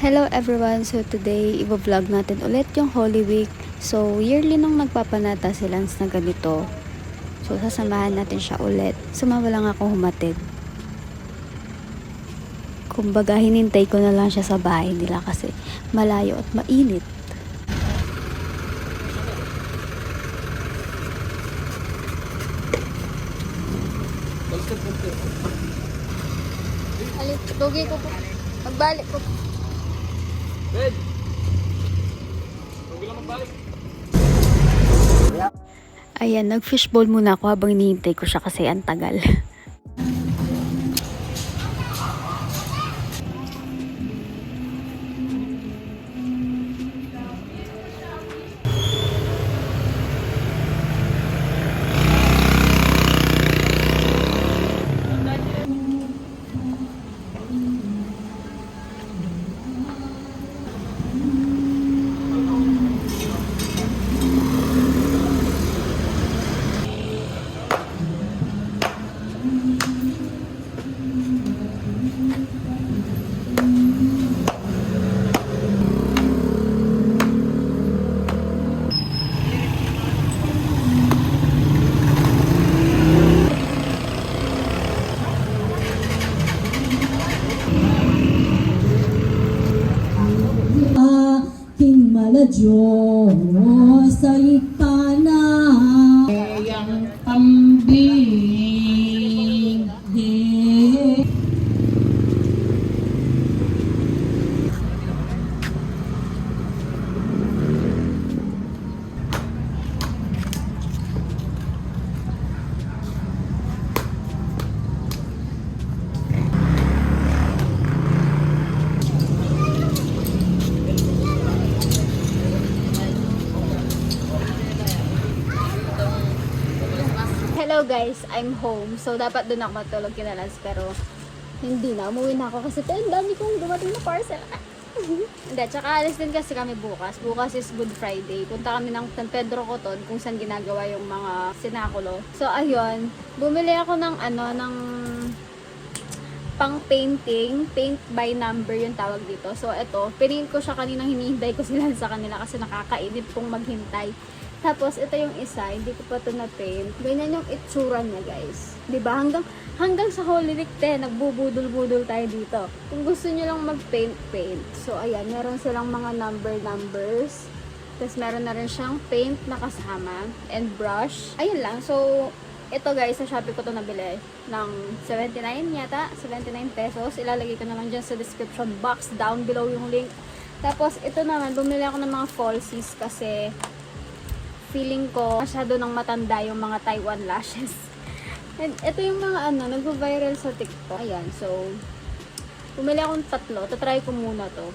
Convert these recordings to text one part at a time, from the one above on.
Hello everyone! So today, i-vlog natin ulit yung Holy Week. So yearly nung nagpapanata si Lance na ganito. So sasamahan natin siya ulit. Sumama lang ako humatid. Kumbaga hinintay ko na lang siya sa bahay nila kasi malayo at mainit. Lugi ko po. Magbalik ko. Red! Huwag lang magbalik. Ayan, nag-fishbowl muna ako habang hinihintay ko siya kasi ang tagal. Aking Diyos ay panang kambing. Hello guys, I'm home. So dapat doon ako matulog kina Lance pero hindi na. Umuwi na ako kasi ang dami kong dumating na parcel. Hindi, tsaka alis din kasi kami bukas. Bukas is Good Friday. Punta kami ng San Pedro Coton kung saan ginagawa yung mga sinakulo. So ayun, bumili ako ng pang painting, paint by number yung tawag dito. So ito, piningin ko siya kaninang hinihintay ko sila sa kanila kasi nakakainip pong maghintay. Tapos, ito yung isa, hindi ko pa ito na-paint. Ganyan yung itsura niya, guys. Diba? Hanggang sa Holy Week 10, nagbubudol-budol tayo dito. Kung gusto nyo lang mag-paint, paint. So, ayan, meron silang mga numbers. Tapos, meron na rin siyang paint na kasama. And brush. Ayun lang. So, ito guys, sa Shopee ko ito nabili. Ng 79 yata. 79 pesos. Ilalagay ko na lang dyan sa description box. Down below yung link. Tapos, ito naman, bumili ako ng mga falsies kasi feeling ko masyado nang matanda yung mga Taiwan lashes. And ito yung mga nagvo-viral sa TikTok. Ayan, so bumili akong 3. Tatry ko muna to.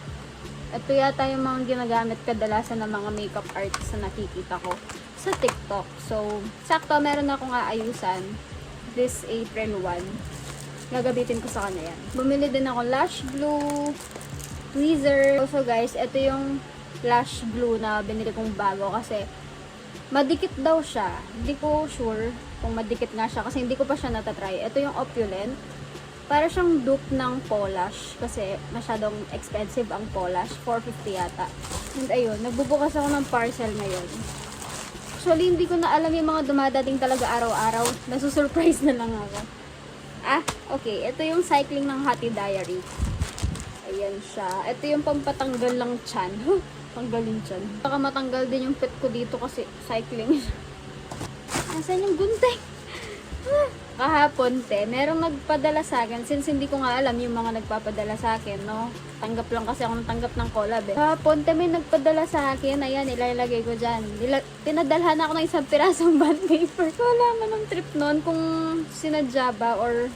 Ito yata yung mga ginagamit kadalasan ng mga makeup artists na nakikita ko sa TikTok. So, sakto meron akong aayusan this April 1. Gagabitin ko sa kanya yan. Bumili din ako lash glue, tweezer. Also guys, ito yung lash glue na binili kong bago kasi madikit daw siya. Hindi ko sure kung madikit nga siya kasi hindi ko pa siya natatry. Ito yung Opulent. Para siyang dupe ng Polish kasi masyadong expensive ang Polish. 450 yata. And ayun, nagbubukas ako ng parcel ngayon. Actually, hindi ko na alam yung mga dumadating talaga araw-araw. Nasusurprise na lang ako. Okay. Ito yung cycling ng Hati Diary. Ayan siya. Ito yung pampatanggal lang tiyan. Tanggalin dyan. Baka matanggal din yung pet ko dito kasi cycling. Asan yung gunting? Kahapon, merong nagpadala sa akin. Since hindi ko nga alam yung mga nagpapadala sa akin, no? Tanggap lang kasi ako ng tanggap ng collab, eh. Kahapon, may nagpadala sa akin. Ayan, ilalagay ko dyan. Pinadalhan ako ng isang pirasong bond paper. Wala man ng trip nun kung sinadya ba or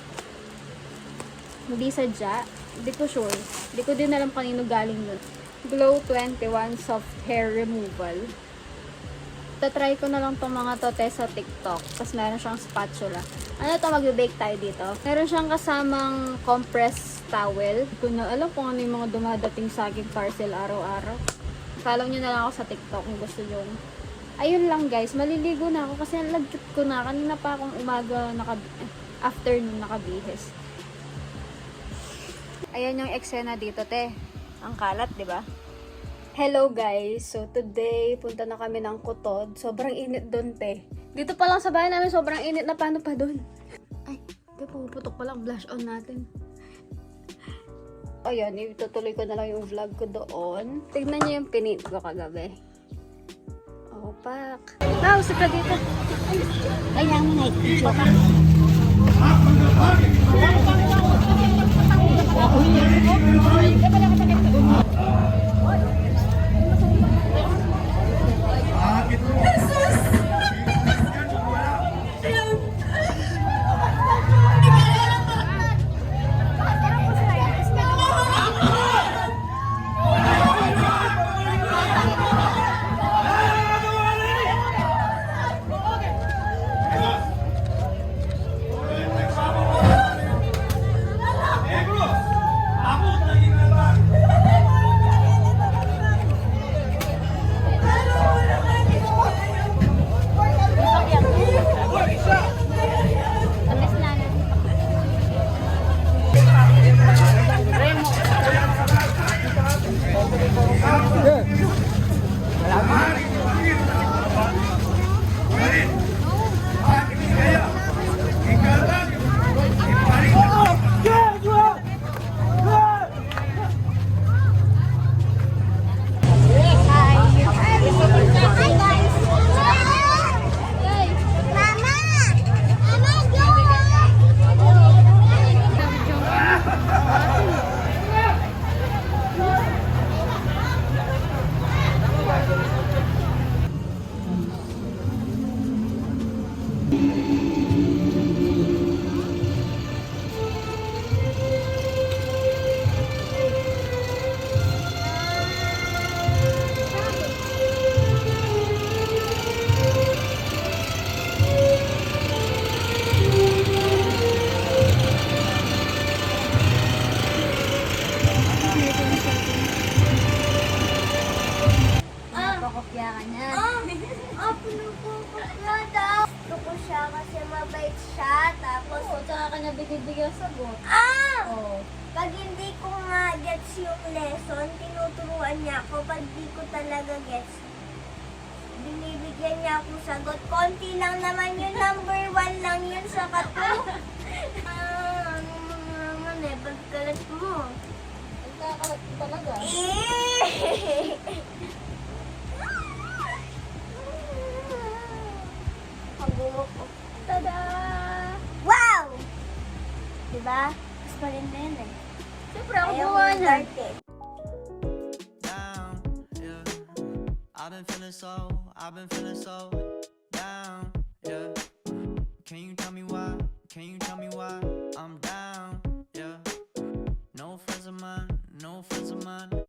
hindi sadya. Hindi ko sure. Hindi ko din alam kanino galing nun. Glow 21 Soft Hair Removal. Tatry ko na lang tong mga tote sa TikTok. Tapos meron siyang spatula. Magbe-bake tayo dito. Meron siyang kasamang compressed towel. Hindi ko na alam kung ano yung mga dumadating sa aking parcel araw-araw. Follow nyo na lang ako sa TikTok kung gusto nyo. Ayun lang guys, maliligo na ako kasi nalagkit ko na. Kanina pa akong umaga, afternoon nakabihis. Ayan yung eksena dito, te. Ang kalat, di ba? Hello guys! So today, punta na kami ng Kutod. Sobrang init doon, te. Dito pa lang sa bahay namin, sobrang init na. Paano pa doon? Ay, di, pumuputok pa lang. Blush on natin. Ayun, itutuloy ko na lang yung vlog ko doon. Tignan niyo yung pinit ko kagabi. Oh, pak. Now, sika dito. Kaya mo na ka. Tsaka kanya binibigyan sagot. Oh. Pag hindi ko nga gets yung lesson, tinuturuan niya ako. Pag di ko talaga gets, binibigyan niya akong sagot. Konti lang naman yun, number 1 lang yun sa kato. Ano mo naman eh, pagkalat mo. Nagkakalat ko talaga. Ang bumo ko. Tada! Wow! Diba? Mas maganda yun eh. Siyempre ako Ayaw buwan mo na. yung eh. Down, yeah. I've been feeling so down, yeah. Can you tell me why? Can you tell